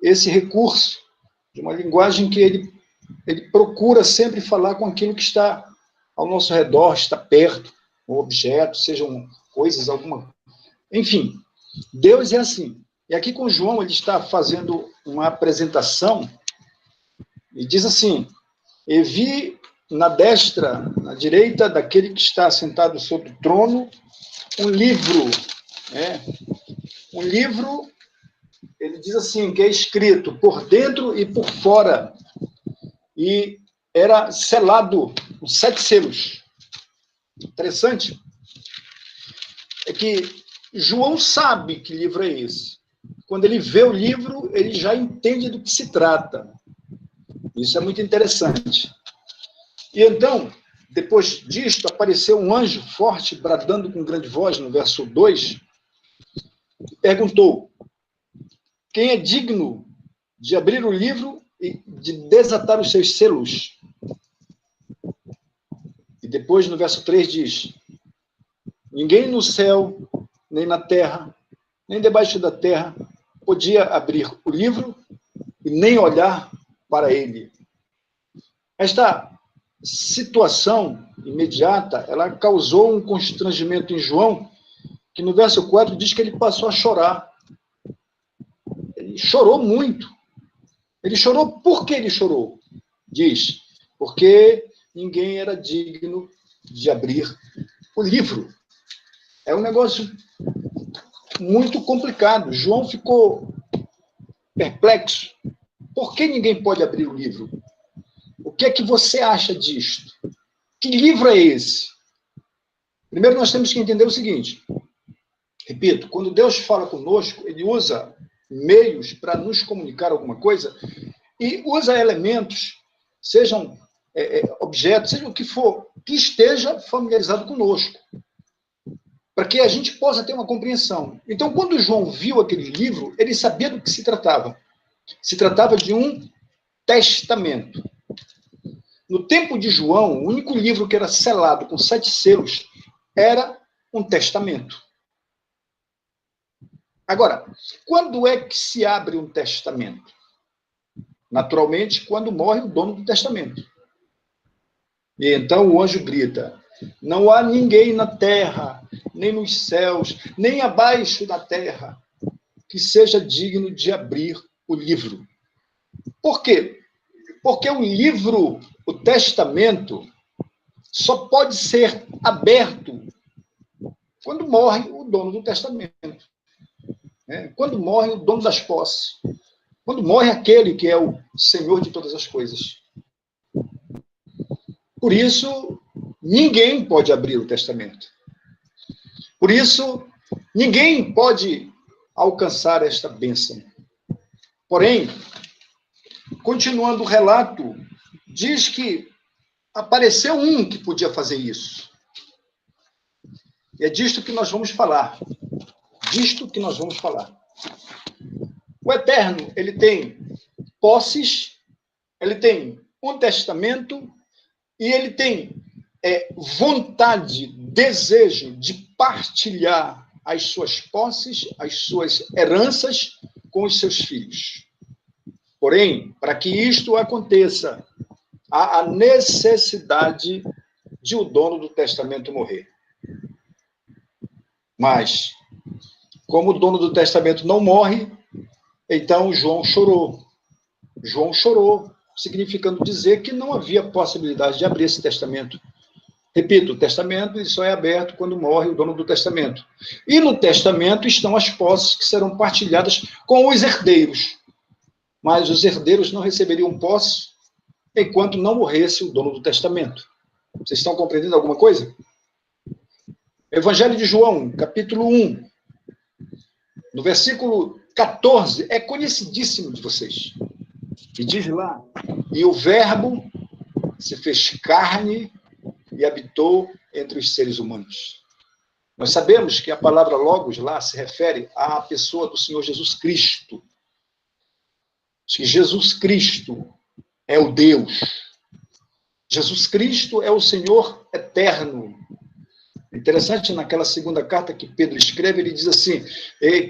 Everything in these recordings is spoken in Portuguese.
esse recurso de uma linguagem que ele procura sempre falar com aquilo que está ao nosso redor, está perto, um objeto, sejam coisas, alguma... Enfim, Deus é assim. E aqui com João, ele está fazendo uma apresentação e diz assim: e vi na destra, na direita daquele que está sentado sobre o trono, um livro, um livro, ele diz assim, que é escrito por dentro e por fora, e era selado com 7 selos. Interessante é que João sabe que livro é esse. Quando ele vê o livro, ele já entende do que se trata. Isso é muito interessante. E então, depois disto, apareceu um anjo forte, bradando com grande voz, no verso 2, e perguntou: quem é digno de abrir o livro e de desatar os seus selos? E depois, no verso 3, diz: ninguém no céu, nem na terra, nem debaixo da terra, podia abrir o livro e nem olhar para ele. Esta situação imediata, ela causou um constrangimento em João, que no verso 4 diz que ele passou a chorar. Ele chorou muito. Ele chorou. Por que ele chorou? Diz, porque ninguém era digno de abrir o livro. É um negócio muito complicado. João ficou perplexo. Por que ninguém pode abrir o livro? O que é que você acha disto? Que livro é esse? Primeiro, nós temos que entender o seguinte. Repito, quando Deus fala conosco, ele usa meios para nos comunicar alguma coisa e usa elementos, sejam objetos, seja o que for, que esteja familiarizado conosco, para que a gente possa ter uma compreensão. Então, quando João viu aquele livro, ele sabia do que se tratava. Se tratava de um testamento. No tempo de João, o único livro que era selado com 7 selos era um testamento. Agora, quando é que se abre um testamento? Naturalmente, quando morre o dono do testamento. E então o anjo grita: não há ninguém na terra, nem nos céus, nem abaixo da terra, que seja digno de abrir o livro. Por quê? Porque o livro, o testamento, só pode ser aberto quando morre o dono do testamento. Quando morre o dono das posses. Quando morre aquele que é o Senhor de todas as coisas. Por isso, ninguém pode abrir o testamento. Por isso, ninguém pode alcançar esta bênção. Porém, continuando o relato, diz que apareceu um que podia fazer isso. E é disto que nós vamos falar. Disto que nós vamos falar. O Eterno, ele tem posses, ele tem um testamento e ele tem vontade, desejo de partilhar as suas posses, as suas heranças com os seus filhos. Porém, para que isto aconteça, há a necessidade de o dono do testamento morrer. Mas, como o dono do testamento não morre, então João chorou. João chorou, significando dizer que não havia possibilidade de abrir esse testamento. Repito, o testamento ele só é aberto quando morre o dono do testamento. E no testamento estão as posses que serão partilhadas com os herdeiros. Mas os herdeiros não receberiam posse enquanto não morresse o dono do testamento. Vocês estão compreendendo alguma coisa? Evangelho de João, capítulo 1, no versículo 14, é conhecidíssimo de vocês. E diz lá: e o verbo se fez carne e habitou entre os seres humanos. Nós sabemos que a palavra logos lá se refere à pessoa do Senhor Jesus Cristo. Que Jesus Cristo é o Deus. Jesus Cristo é o Senhor eterno. Interessante, naquela segunda carta que Pedro escreve, ele diz assim,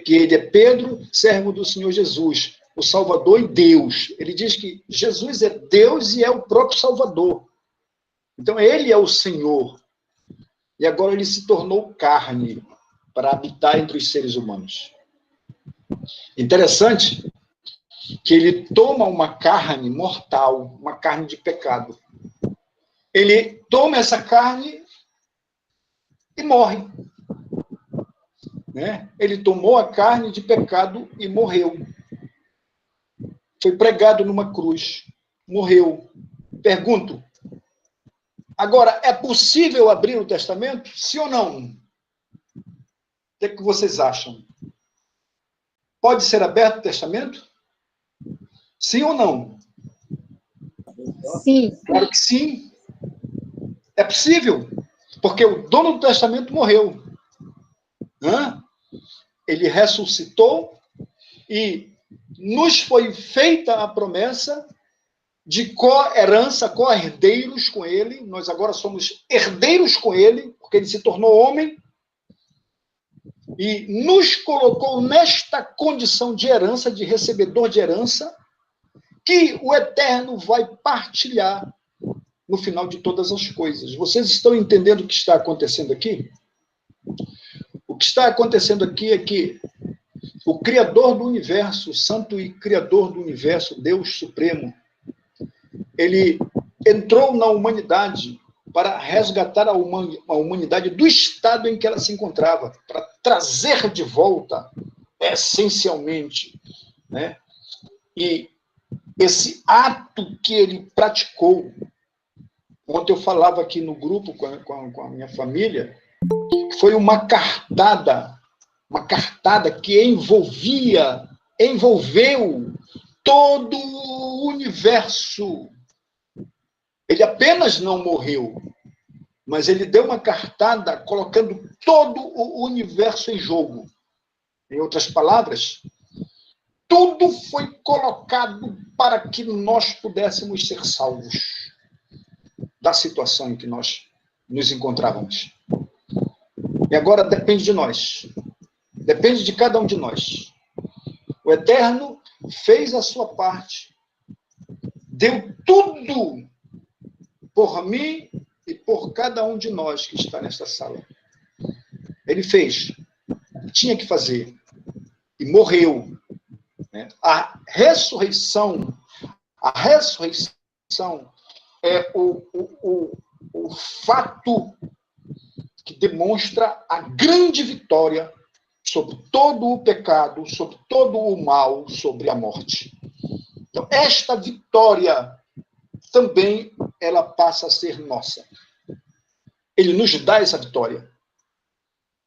que ele é Pedro, servo do Senhor Jesus. o Salvador e Deus. Ele diz que Jesus é Deus e é o próprio Salvador. Então, ele é o Senhor. E agora ele se tornou carne para habitar entre os seres humanos. Interessante que ele toma uma carne mortal, uma carne de pecado. Ele toma essa carne e morre. Né? Ele tomou a carne de pecado e morreu. Foi pregado numa cruz. Morreu. Pergunto, agora, é possível abrir o testamento? Sim ou não? O que é que vocês acham? Pode ser aberto o testamento? Sim ou não? Sim. Claro que sim. É possível. Porque o dono do testamento morreu. Ele ressuscitou e nos foi feita a promessa de co-herança, co-herdeiros com ele. Nós agora somos herdeiros com ele, porque ele se tornou homem e nos colocou nesta condição de herança, de recebedor de herança, que o Eterno vai partilhar no final de todas as coisas. Vocês estão entendendo o que está acontecendo aqui? O que está acontecendo aqui é que o Criador do universo, o Santo e Criador do universo, Deus Supremo, ele entrou na humanidade para resgatar a humanidade do estado em que ela se encontrava, para trazer de volta, essencialmente, né? E esse ato que ele praticou, ontem eu falava aqui no grupo com a minha família, foi uma cartada que envolveu todo o universo. Ele apenas não morreu, mas ele deu uma cartada colocando todo o universo em jogo. Em outras palavras, tudo foi colocado para que nós pudéssemos ser salvos da situação em que nós nos encontrávamos. E agora depende de nós. Depende de cada um de nós. O Eterno fez a sua parte. Deu tudo por mim e por cada um de nós que está nesta sala. Ele fez. Tinha que fazer. E morreu. Né? A ressurreição é o fato que demonstra a grande vitória sobre todo o pecado, sobre todo o mal, sobre a morte. Então, esta vitória também ela passa a ser nossa. Ele nos dá essa vitória.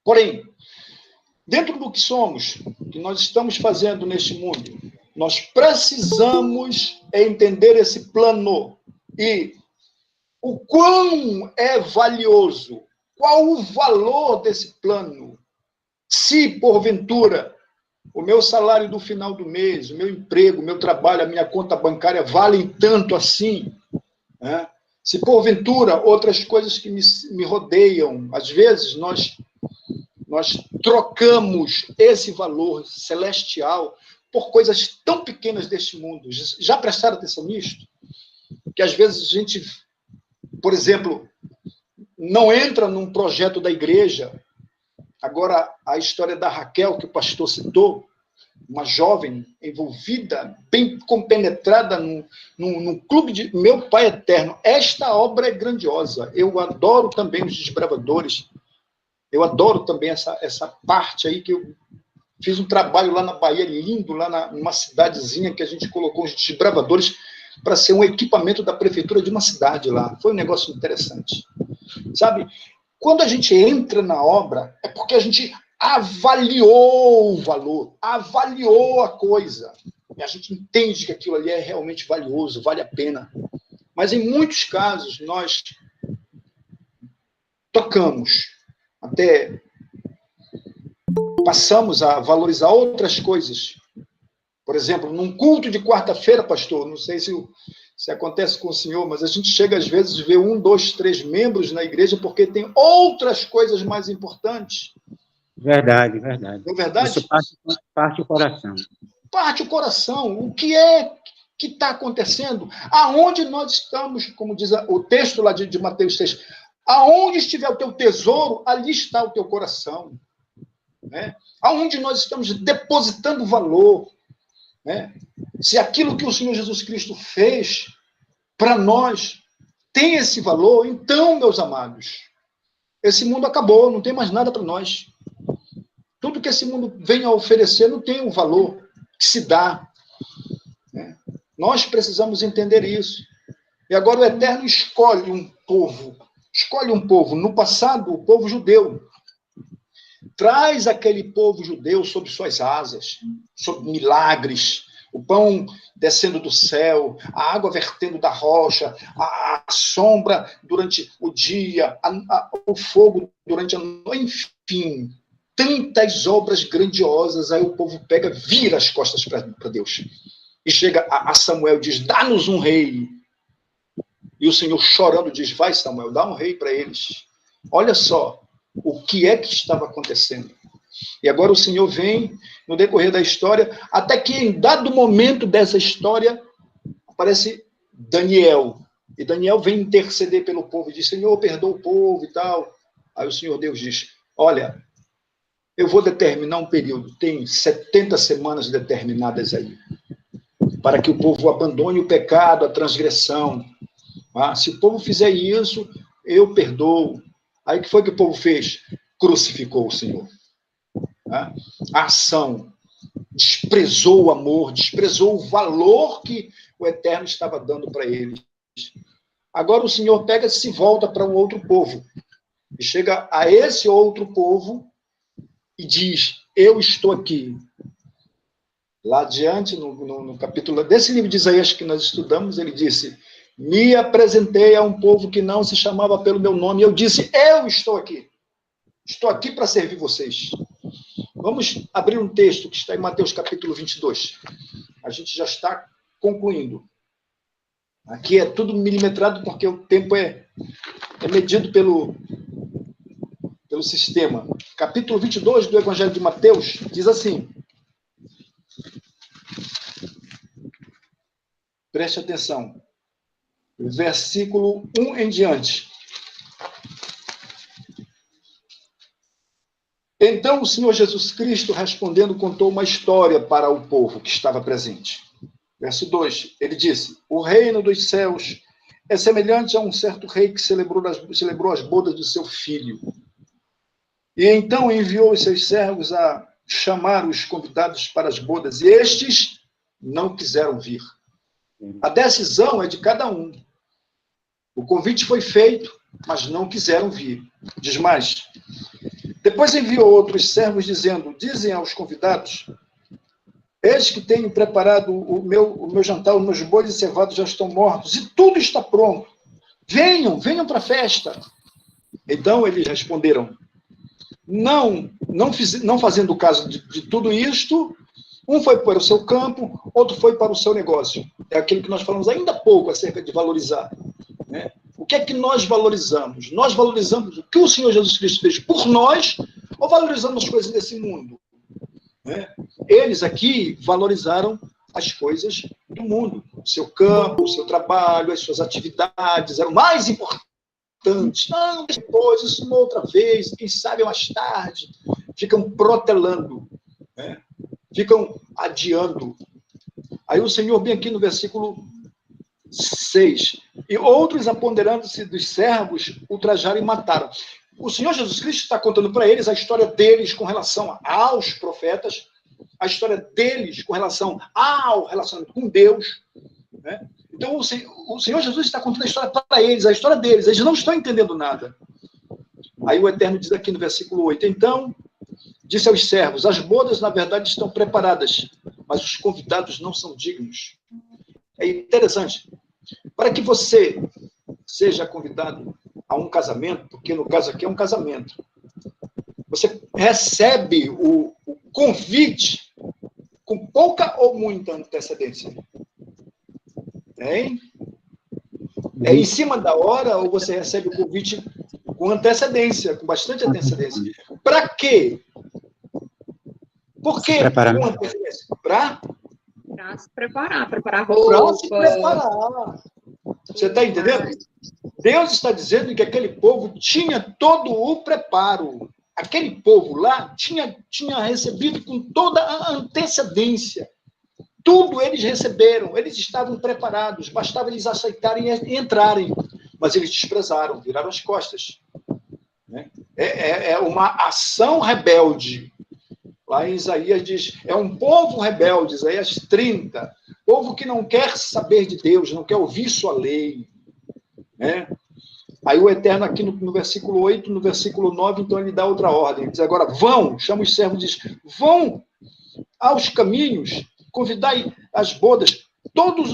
Porém, dentro do que somos, que nós estamos fazendo neste mundo, nós precisamos entender esse plano e o quão é valioso, qual o valor desse plano. Se, porventura, o meu salário do final do mês, o meu emprego, o meu trabalho, a minha conta bancária valem tanto assim, né? Se, porventura, outras coisas que me rodeiam, às vezes nós trocamos esse valor celestial por coisas tão pequenas deste mundo. Já prestaram atenção nisto? Que às vezes a gente, por exemplo, não entra num projeto da igreja. Agora, a história da Raquel, que o pastor citou, uma jovem envolvida, bem compenetrada num clube de Meu Pai Eterno. Esta obra é grandiosa. Eu adoro também os desbravadores. Eu adoro também essa parte aí, que eu fiz um trabalho lá na Bahia, lindo, lá numa cidadezinha que a gente colocou os desbravadores para ser um equipamento da prefeitura de uma cidade lá. Foi um negócio interessante. Sabe? Quando a gente entra na obra, é porque a gente avaliou o valor, avaliou a coisa. E a gente entende que aquilo ali é realmente valioso, vale a pena. Mas em muitos casos, nós tocamos, até passamos a valorizar outras coisas. Por exemplo, num culto de quarta-feira, pastor, não sei se acontece com o senhor, mas a gente chega às vezes a ver 1, 2, 3 membros na igreja porque tem outras coisas mais importantes. Verdade, verdade. Não é verdade? Isso parte o coração. parte o coração. O que é que está acontecendo? Aonde nós estamos, como diz o texto lá de Mateus 6, aonde estiver o teu tesouro, ali está o teu coração. Né? Aonde nós estamos depositando valor. Né? Se aquilo que o Senhor Jesus Cristo fez para nós tem esse valor, então, meus amados, esse mundo acabou, não tem mais nada para nós. Tudo que esse mundo vem a oferecer não tem um valor que se dá. Né? Nós precisamos entender isso. E agora o Eterno escolhe um povo. No passado, o povo judeu. Traz aquele povo judeu sob suas asas, sob milagres, o pão descendo do céu, a água vertendo da rocha, a sombra durante o dia, o fogo durante a noite, enfim, tantas obras grandiosas. Aí o povo pega, vira as costas para Deus. E chega a Samuel e diz, dá-nos um rei. E o Senhor chorando diz, vai Samuel, dá um rei para eles. Olha só o que é que estava acontecendo. E agora o Senhor vem, no decorrer da história, até que em dado momento dessa história, aparece Daniel. E Daniel vem interceder pelo povo e diz, Senhor, perdoa o povo e tal. Aí o Senhor Deus diz, olha, eu vou determinar um período, tem 70 semanas determinadas aí, para que o povo abandone o pecado, a transgressão. Se o povo fizer isso, eu perdoo. Aí o que foi que o povo fez? Crucificou o Senhor. A ação desprezou o amor, desprezou o valor que o Eterno estava dando para eles. Agora o Senhor pega e se volta para um outro povo. E chega a esse outro povo e diz, eu estou aqui. Lá adiante, no capítulo desse livro de Isaías que nós estudamos, ele disse, me apresentei a um povo que não se chamava pelo meu nome, e eu disse, eu estou aqui. Estou aqui para servir vocês. Vamos abrir um texto que está em Mateus capítulo 22. A gente já está concluindo. Aqui é tudo milimetrado porque o tempo é medido pelo sistema. Capítulo 22 do Evangelho de Mateus diz assim. Preste atenção. Versículo 1 em diante. Então o Senhor Jesus Cristo, respondendo, contou uma história para o povo que estava presente. Verso 2, ele disse, o reino dos céus é semelhante a um certo rei que celebrou as bodas do seu filho. E então enviou os seus servos a chamar os convidados para as bodas, e estes não quiseram vir. A decisão é de cada um. O convite foi feito, mas não quiseram vir. Diz mais. Depois enviou outros servos dizendo, dizem aos convidados, eis que tenho preparado o meu jantar, os meus bois e cevados já estão mortos, e tudo está pronto. Venham para a festa. Então eles responderam, não fazendo caso de tudo isto, um foi para o seu campo, outro foi para o seu negócio. É aquilo que nós falamos ainda há pouco acerca de valorizar. Né? O que é que nós valorizamos? Nós valorizamos o que o Senhor Jesus Cristo fez por nós ou valorizamos as coisas desse mundo? Né? Eles aqui valorizaram as coisas do mundo. O seu campo, o seu trabalho, as suas atividades eram mais importantes. Não, depois, isso uma outra vez, quem sabe mais tarde. Ficam protelando, né? Ficam adiando. Aí o Senhor vem aqui no versículo 6. E outros, apoderando-se dos servos, ultrajaram e mataram. O Senhor Jesus Cristo está contando para eles a história deles com relação aos profetas, a história deles com relação ao relacionamento com Deus. Né? Então, o Senhor Jesus está contando a história para eles, a história deles. Eles não estão entendendo nada. Aí o Eterno diz aqui no versículo 8, então, disse aos servos, as bodas, na verdade, estão preparadas, mas os convidados não são dignos. É interessante. Para que você seja convidado a um casamento, porque no caso aqui é um casamento, você recebe o convite com pouca ou muita antecedência. Hein? É em cima da hora ou você recebe o convite com antecedência, com bastante antecedência? Para quê? Por que com antecedência? Para Para se preparar Para roupa. se preparar. Você está entendendo? Deus está dizendo que aquele povo tinha todo o preparo. Aquele povo lá tinha recebido com toda a antecedência. Tudo eles receberam, eles estavam preparados, bastava eles aceitarem e entrarem. Mas eles desprezaram, viraram as costas. É uma ação rebelde. Lá em Isaías diz, é um povo rebelde, Isaías 30, povo que não quer saber de Deus, não quer ouvir sua lei. Né? Aí o Eterno aqui no versículo 8, no versículo 9, então ele dá outra ordem. Ele diz agora, vão, chama os servos e diz, vão aos caminhos, convidai as bodas, todos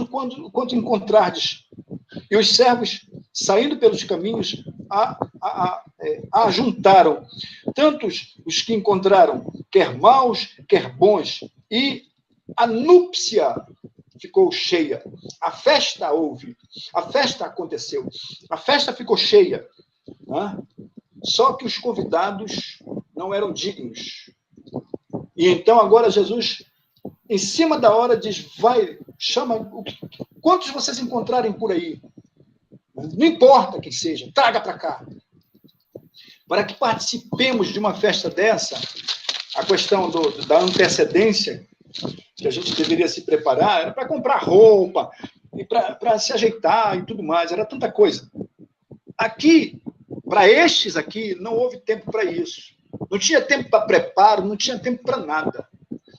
quanto encontrardes. E os servos, saindo pelos caminhos, ajuntaram tantos os que encontraram, quer maus, quer bons, e a núpcia ficou cheia. A festa houve, a festa aconteceu, a festa ficou cheia. Né? Só que os convidados não eram dignos. E então agora Jesus, em cima da hora, diz, vai, chama, quantos vocês encontrarem por aí? Não importa quem seja, traga para cá. Para que participemos de uma festa dessa, a questão da antecedência, que a gente deveria se preparar, era para comprar roupa, e para se ajeitar e tudo mais, era tanta coisa. Aqui, para estes aqui, não houve tempo para isso. Não tinha tempo para preparo, não tinha tempo para nada.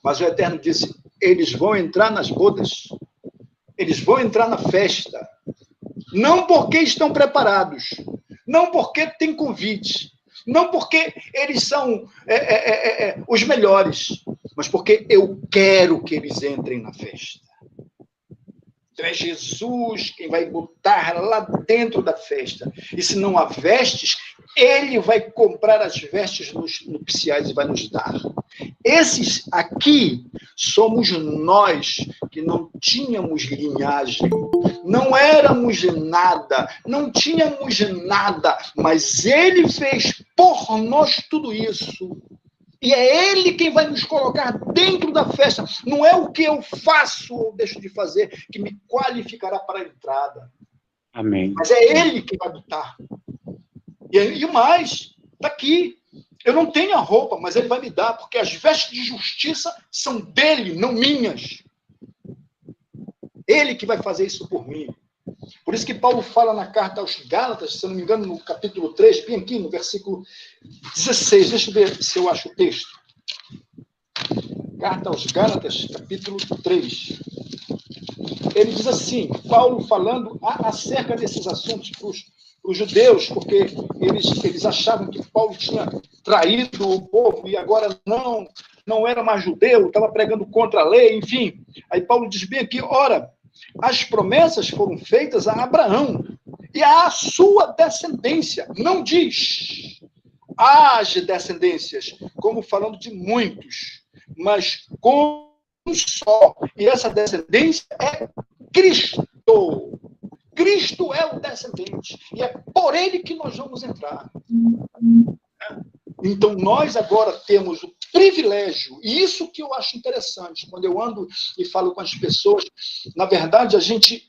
Mas o Eterno disse, eles vão entrar nas bodas, eles vão entrar na festa, não porque estão preparados, não porque têm convite, não porque eles são os melhores, mas porque eu quero que eles entrem na festa. Então é Jesus quem vai botar lá dentro da festa. E se não há vestes, ele vai comprar as vestes nupciais e vai nos dar. Esses aqui somos nós que não tínhamos linhagem, não éramos nada, não tínhamos nada, mas ele fez por nós tudo isso. E é ele quem vai nos colocar dentro da festa. Não é o que eu faço ou deixo de fazer que me qualificará para a entrada. Amém. Mas é ele que vai botar. E mais, está aqui. Eu não tenho a roupa, mas ele vai me dar, porque as vestes de justiça são dele, não minhas. Ele que vai fazer isso por mim. Por isso que Paulo fala na carta aos Gálatas, se eu não me engano, no capítulo 3, bem aqui no versículo 16. Deixa eu ver se eu acho o texto. Carta aos Gálatas, capítulo 3. Ele diz assim, Paulo falando acerca desses assuntos para os judeus, porque eles achavam que Paulo tinha traído o povo e agora não era mais judeu, estava pregando contra a lei, enfim. Aí Paulo diz bem aqui, ora, as promessas foram feitas a Abraão e à sua descendência. Não diz as descendências, como falando de muitos, mas com um só. E essa descendência é Cristo. Cristo é o descendente. E é por ele que nós vamos entrar. Então, nós agora temos o privilégio, e isso que eu acho interessante, quando eu ando e falo com as pessoas, na verdade, a gente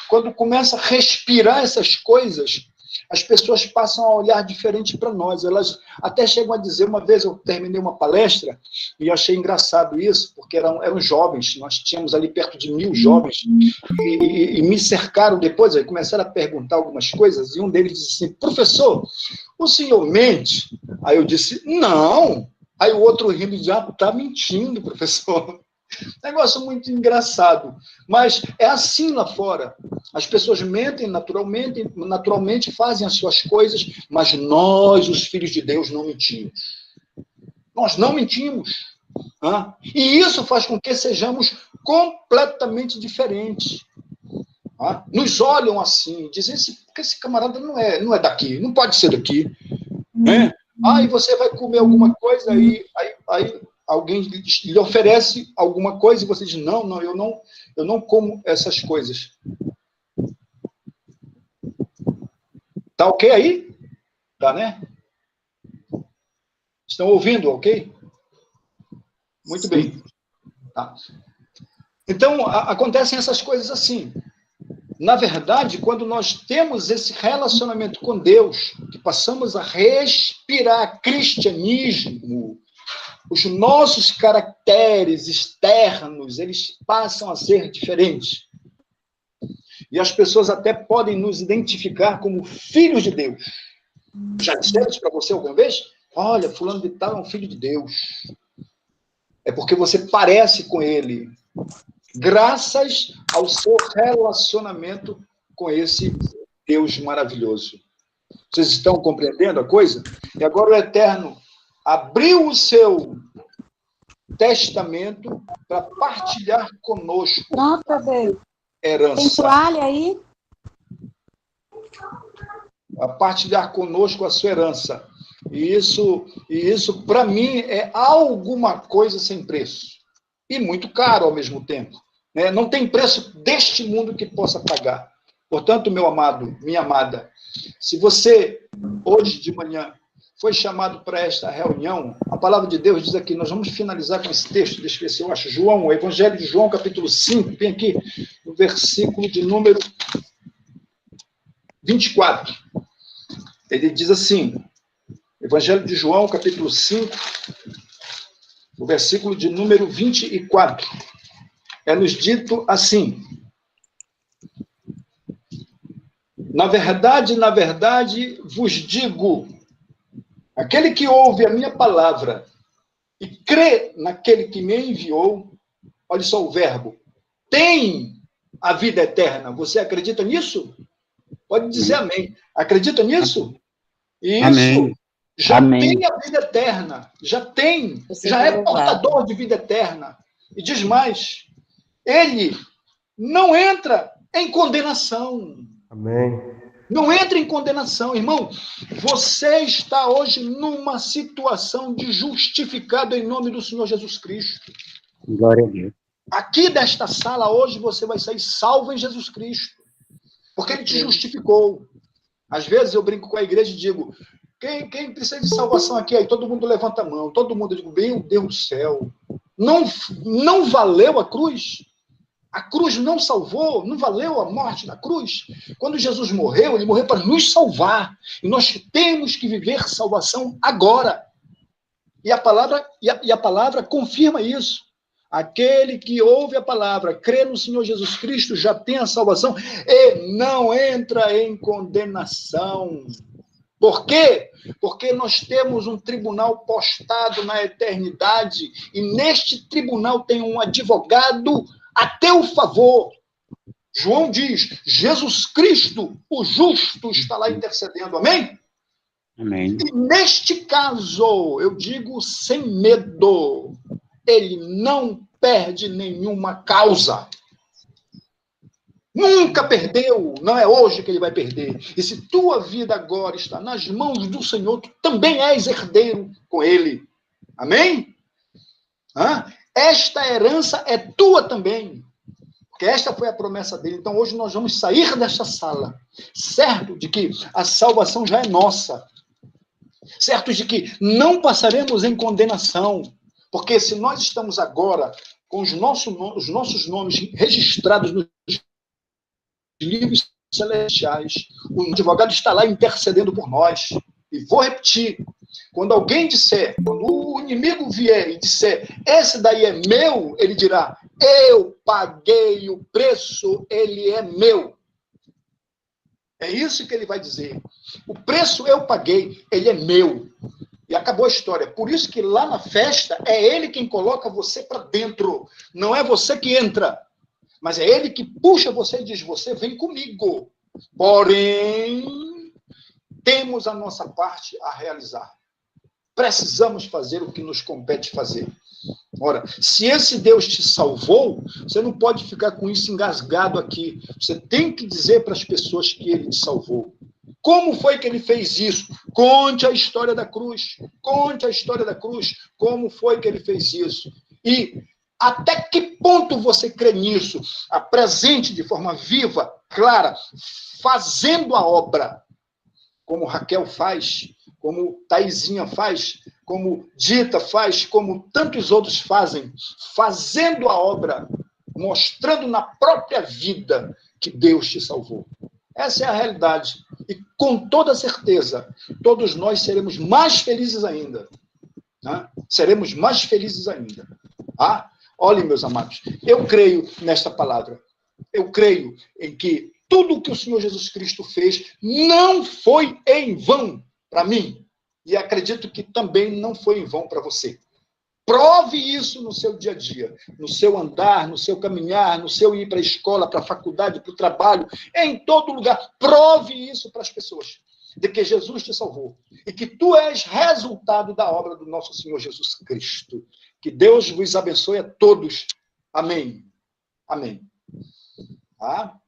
quando começa a respirar essas coisas, as pessoas passam a olhar diferente para nós. Elas até chegam a dizer, uma vez eu terminei uma palestra, e eu achei engraçado isso, porque eram jovens, nós tínhamos ali perto de 1000 jovens, e me cercaram depois, aí começaram a perguntar algumas coisas, e um deles disse assim, professor, o senhor mente? Aí eu disse, não. Aí o outro rindo e já está mentindo, professor. Negócio muito engraçado. Mas é assim lá fora. As pessoas mentem naturalmente fazem as suas coisas, mas nós, os filhos de Deus, não mentimos. Nós não mentimos. E isso faz com que sejamos completamente diferentes. Nos olham assim, dizem que esse camarada não é daqui, não pode ser daqui. E você vai comer alguma coisa, aí alguém lhe oferece alguma coisa e você diz, não, eu não como essas coisas. Tá ok aí? Tá, né? Estão ouvindo, ok? Muito bem. Tá. Então, acontecem essas coisas assim. Na verdade, quando nós temos esse relacionamento com Deus, que passamos a respirar cristianismo, os nossos caracteres externos, eles passam a ser diferentes. E as pessoas até podem nos identificar como filhos de Deus. Já disseram isso para você alguma vez? Olha, fulano de tal é um filho de Deus. É porque você parece com ele, graças ao seu relacionamento com esse Deus maravilhoso. Vocês estão compreendendo a coisa? E agora o Eterno abriu o seu testamento para partilhar conosco herança. Tem toalha aí? A partilhar conosco a sua herança. E isso para mim, é alguma coisa sem preço. E muito caro ao mesmo tempo. Né? Não tem preço deste mundo que possa pagar. Portanto, meu amado, minha amada, se você, hoje de manhã, foi chamado para esta reunião, a palavra de Deus diz aqui, nós vamos finalizar com esse texto, deixa eu ver se eu acho, João, o Evangelho de João, capítulo 5, tem aqui no versículo de número 24. Ele diz assim, Evangelho de João, capítulo 5, o versículo de número 24. É-nos dito assim, na verdade, vos digo, aquele que ouve a minha palavra e crê naquele que me enviou, olha só o verbo, tem a vida eterna. Você acredita nisso? Pode dizer amém. Acredita nisso? Isso. Amém. Já Amém. tem a vida eterna. Já tem. Já é portador de vida eterna. E diz mais, ele não entra em condenação. Amém. Não entra em condenação, irmão. Você está hoje numa situação de justificado em nome do Senhor Jesus Cristo. Glória a Deus. Aqui desta sala hoje você vai sair salvo em Jesus Cristo. Porque ele te justificou. Às vezes eu brinco com a igreja e digo, quem precisa de salvação aqui? Aí todo mundo levanta a mão. Todo mundo, eu digo, meu Deus do céu. Não valeu a cruz? A cruz não salvou, não valeu a morte da cruz. Quando Jesus morreu, ele morreu para nos salvar. E nós temos que viver salvação agora. E a palavra confirma isso. Aquele que ouve a palavra, crê no Senhor Jesus Cristo, já tem a salvação e não entra em condenação. Por quê? Porque nós temos um tribunal postado na eternidade e neste tribunal tem um advogado a teu favor. João diz, Jesus Cristo, o justo, está lá intercedendo. Amém? Amém. E neste caso, eu digo sem medo, ele não perde nenhuma causa. Nunca perdeu, não é hoje que ele vai perder. E se tua vida agora está nas mãos do Senhor, tu também és herdeiro com ele. Amém? Esta herança é tua também. Porque esta foi a promessa dele. Então hoje nós vamos sair desta sala, certo de que a salvação já é nossa. Certo de que não passaremos em condenação. Porque se nós estamos agora com os nossos nomes registrados nos livros celestiais, o advogado está lá intercedendo por nós. E vou repetir, quando alguém disser, quando o inimigo vier e disser, esse daí é meu, ele dirá, eu paguei o preço, ele é meu. É isso que ele vai dizer. O preço eu paguei, ele é meu. E acabou a história. Por isso que lá na festa, é ele quem coloca você para dentro. Não é você que entra. Mas é ele que puxa você e diz, você vem comigo. Porém, temos a nossa parte a realizar. Precisamos fazer o que nos compete fazer. Ora, se esse Deus te salvou, você não pode ficar com isso engasgado aqui. Você tem que dizer para as pessoas que ele te salvou. Como foi que ele fez isso? Conte a história da cruz. Conte a história da cruz. Como foi que ele fez isso? E até que ponto você crê nisso? Apresente de forma viva, clara, fazendo a obra. Como Raquel faz, como Taizinha faz, como Dita faz, como tantos outros fazem. Fazendo a obra. mostrando na própria vida que Deus te salvou. Essa é a realidade. E com toda certeza, todos nós seremos mais felizes ainda. Né? Seremos mais felizes ainda. Ah? Olhem, meus amados, eu creio nesta palavra. Eu creio em que tudo o que o Senhor Jesus Cristo fez não foi em vão para mim. E acredito que também não foi em vão para você. Prove isso no seu dia a dia, no seu andar, no seu caminhar, no seu ir para a escola, para a faculdade, para o trabalho, em todo lugar. Prove isso para as pessoas, de que Jesus te salvou e que tu és resultado da obra do nosso Senhor Jesus Cristo. Que Deus vos abençoe a todos. Amém. Amém. Tá?